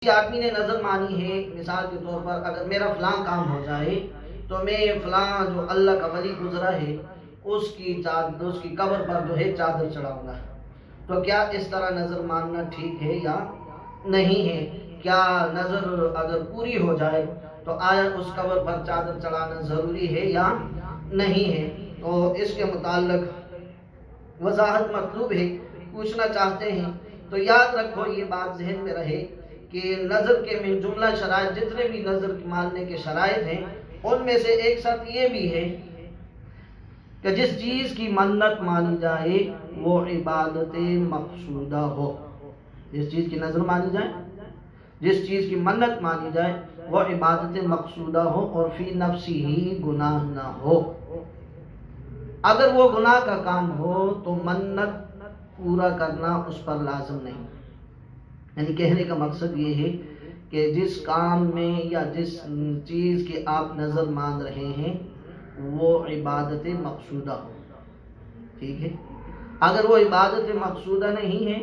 کسی آدمی نے نظر مانی ہے مثال کے طور پر اگر میرا فلاں کام ہو جائے تو میں فلاں جو اللہ کا ولی گزرا ہے اس کی قبر پر جو ہے چادر چڑھاؤں گا. تو کیا اس طرح نظر ماننا ٹھیک ہے یا نہیں ہے؟ کیا نظر اگر پوری ہو جائے تو آیا اس قبر پر چادر چڑھانا ضروری ہے یا نہیں ہے؟ تو اس کے متعلق وضاحت مطلوب ہے، پوچھنا چاہتے ہیں. تو یاد رکھو، یہ بات ذہن میں رہے کہ نظر کے من جملہ شرائط، جتنے بھی نظر ماننے کے شرائط ہیں ان میں سے ایک شرط یہ بھی ہے کہ جس چیز کی منت مانی جائے وہ عبادت مقصودہ ہو. جس چیز کی نظر مانی جائے، جس چیز کی منت مانی جائے وہ عبادت مقصودہ ہو اور فی نفسی ہی گناہ نہ ہو. اگر وہ گناہ کا کام ہو تو منت پورا کرنا اس پر لازم نہیں. یعنی کہنے کا مقصد یہ ہے کہ جس کام میں یا جس چیز کی آپ نظر مان رہے ہیں وہ عبادت مقصودہ ہو. ٹھیک ہے، اگر وہ عبادت مقصودہ نہیں ہے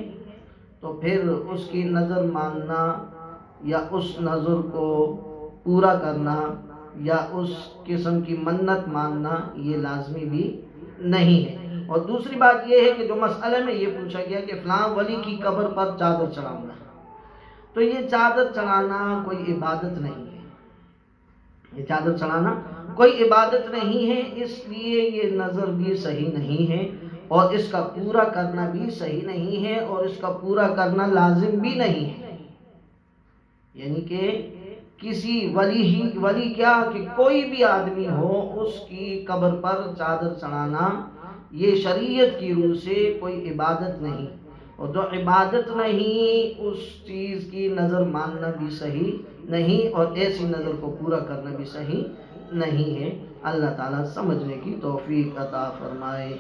تو پھر اس کی نظر ماننا یا اس نظر کو پورا کرنا یا اس قسم کی منت ماننا یہ لازمی بھی نہیں ہے. اور دوسری بات یہ ہے کہ جو مسئلے میں یہ پوچھا گیا کہ فلاں ولی کی قبر پر چادر چڑھاؤں گا، تو یہ چادر چڑھانا کوئی عبادت نہیں ہے. یہ چادر چڑھانا کوئی عبادت نہیں ہے، اس لیے یہ نظر بھی صحیح نہیں ہے اور اس کا پورا کرنا بھی صحیح نہیں ہے اور اس کا پورا کرنا لازم بھی نہیں ہے. یعنی کہ کسی ولی کیا کہ کوئی بھی آدمی ہو اس کی قبر پر چادر چڑھانا یہ شریعت کی روح سے کوئی عبادت نہیں، اور جو عبادت نہیں اس چیز کی نظر ماننا بھی صحیح نہیں اور ایسی نظر کو پورا کرنا بھی صحیح نہیں ہے. اللہ تعالیٰ سمجھنے کی توفیق عطا فرمائے.